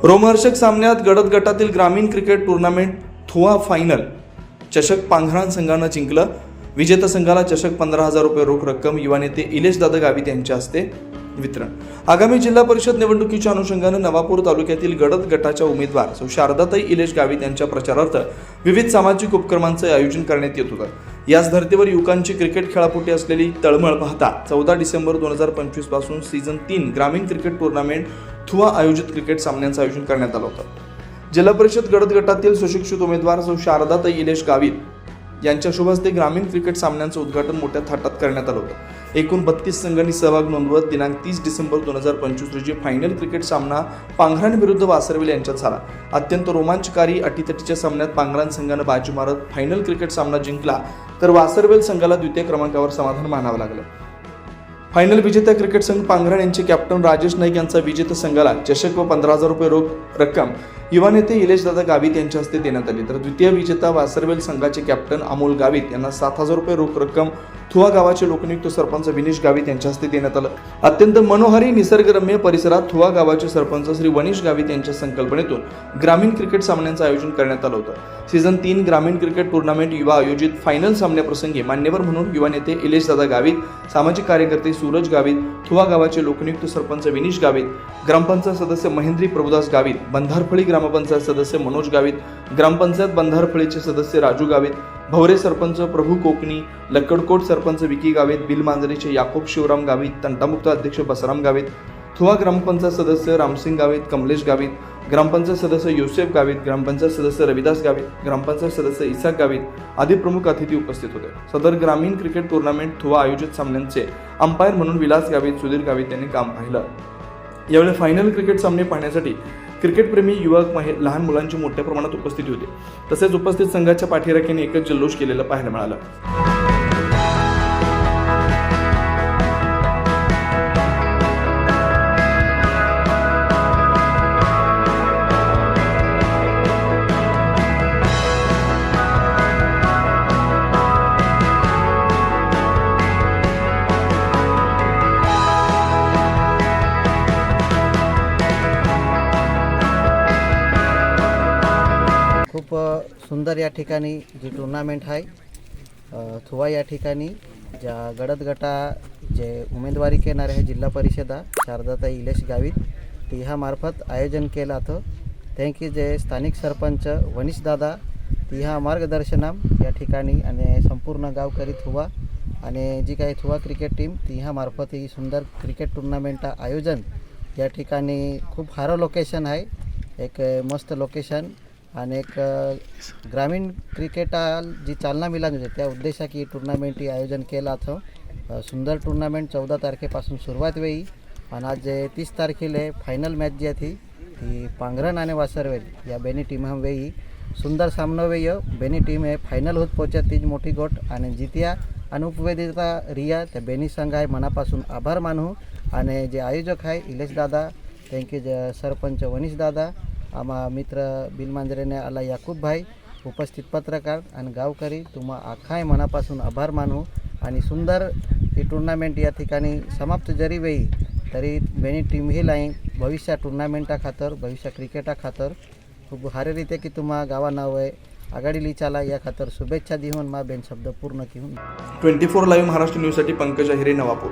रोमहर्षक सामन्यात गडद गटातील ग्रामीण क्रिकेट टूर्नामेंट थुआ फायनल चषक पांघराण संघानं जिंकलं। विजेता संघाला चषक 15,000 रुपये रोख रक्कम युवा नेते इलेश दादा गावित यांच्या हस्ते वितरण। आगामी जिल्हा परिषद निवडणुकीच्या अनुषंगाने नवापूर तालुक्यातील गडद गटाच्या उमेदवार सौ शारदाताई इलेश गावित यांच्या प्रचारार्थ विविध सामाजिक उपक्रमांचे आयोजन करण्यात येत होतं। याच धर्तीवर युवकांची क्रिकेट खेळापोटी असलेली तळमळ पाहता 14 डिसेंबर 2025 पासून सीझन 3 ग्रामीण क्रिकेट टूर्नामेंट थुआ आयोजित क्रिकेट सामन्यांचं आयोजन करण्यात आलं होतं। जिल्हा परिषद गडद गटातील सुशिक्षित उमेदवार सौ शारदाताई इलेश गावित यांच्या शुभ हस्ते ग्रामीण क्रिकेट सामन्यांचं उद्घाटन मोठ्या थाटात करण्यात आलं होतं। एकूण 32 संघांनी सहभाग नोंदवत दिनांक 30 डिसेंबर 2025 रोजी फायनल क्रिकेट सामना पांघराण विरुद्ध वासरवेल यांच्यात झाला। अत्यंत रोमांचकारी अटीतटीच्या सामन्यात पांघराण संघानं बाजी मारत फायनल क्रिकेट सामना जिंकला, तर वासरवेल संघाला द्वितीय क्रमांकावर समाधान मानावं लागलं। फायनल विजेता क्रिकेट संघ पांघराण यांचे कॅप्टन राजेश नाईक यांचा विजेता संघाला चषक व 15,000 रुपये रोख रक्कम युवा नेते इलेश दादा गावित यांच्या हस्ते देण्यात आली, तर द्वितीय विजेता वासरवेल संघाचे कॅप्टन अमोल गावित यांना 7,000 रुपये रोख रक्कम थुआ गावाचे लोकनियुक्त सरपंच विनीश गावित यांच्या हस्ते देण्यात आलं। अत्यंत मनोहारी निसर्गरम्य परिसरात थुआ गावाचे सरपंच श्री वनीश गावित यांच्या संकल्पनेतून ग्रामीण क्रिकेट सामन्यांचं आयोजन करण्यात आलं होतं। सीझन 3 ग्रामीण क्रिकेट टूर्नामेंट युवा आयोजित फायनल सामन्याप्रसंगी मान्यवर म्हणून युवा नेते इलेश दादा गावित, सामाजिक कार्यकर्ते सूरज गावित, थुआ गावाचे लोकनियुक्त सरपंच विनीश गावित, ग्रामपंचायत सदस्य महेंद्री प्रभुदास गावित, बंधारफळी ग्रामपंचायत सदस्य मनोज गावित, ग्रामपंचायत बंधारफळीचे सदस्य राजू गावित, भवरे सरपंच प्रभू कोकणी, लक्कडकोट सरपंच विकी गावित, बिलमांजरीचे याकोब शिवराम गावित, तंटामुक्त अध्यक्ष बसराम गावित, थुआ ग्रामपंचायत सदस्य रामसिंग गावित, कमलेश गावित, ग्रामपंचायत सदस्य युसेफ गावित, ग्रामपंचायत सदस्य रविदास गावित, ग्रामपंचायत सदस्य इसाक गावित आदी प्रमुख अतिथी उपस्थित होते। सदर ग्रामीण क्रिकेट टूर्नामेंट थुआ आयोजित सामन्यांचे अंपायर म्हणून विलास गावित, सुधीर गावित यांनी काम पाहिलं। यावेळी फायनल क्रिकेट सामने पाहण्यासाठी क्रिकेटप्रेमी युवक, लहान मुलांची मोठ्या प्रमाणात उपस्थिती होती। तसेच उपस्थित संघाच्या पाठीराख्याने एकच जल्लोष केलेलं पाहायला मिळालं। खूप सुंदर या ठिकाणी जी टूर्नामेंट आहे थुआ या ठिकाणी ज्या गडद गटा जे उमेदवारी घेणार आहे जिल्हा परिषदा शारदाताई इलेश गावित ती ह्या मार्फत आयोजन केलं होतं। त्यांची जे स्थानिक सरपंच वनीश दादा ती ह्या मार्गदर्शनाम या ठिकाणी आणि संपूर्ण गावकरी थुआ आणि जी काही थुआ क्रिकेट टीम ती ह्या मार्फत ही सुंदर क्रिकेट टूर्नामेंट आयोजन या ठिकाणी खूप हारं लोकेशन आहे, एक मस्त लोकेशन आणि एक ग्रामीण क्रिकेटाला जी चालना मिळाली त्या उद्देशा की टूर्नामेंट ही आयोजन केलं होतं। सुंदर टूर्नामेंट 14 तारखेपासून सुरुवात वेळी आणि आज 30 तारखेला फायनल मॅच जी आहे ती पांघराण आणि वासरवेल या बेनी टीम वेळी सुंदर सामना वेळी बेनी टीम हे फायनल होत पोहोचत ती मोठी गोट आणि जितिया आणि उपविजेता रिया त्या बेनी संघ आहे मनापासून आभार मानू आणि जे आयोजक आहे इलेश दादा त्यांचे जे सरपंच वनीश दादा आम्हा मित्र बिलमांजरेने आला याकूब भाई उपस्थित पत्रकार आणि गावकरी तुम्हा आखाय मनापासून आभार मानू आणि सुंदर ही टूर्नामेंट या ठिकाणी समाप्त जरी वेळी तरी बेनी टीम ही लाईन भविष्य टूर्नामेंटा खातर भविष्य क्रिकेटा खातर खूप हारे रीते की तुम्हा गावा नाव आहे आघाडी लिचाला या खातर शुभेच्छा देऊन मा बेन शब्द पूर्ण घेऊन 24 लाईव्ह महाराष्ट्र न्यूजसाठी पंकज अहिरे, नवापूर।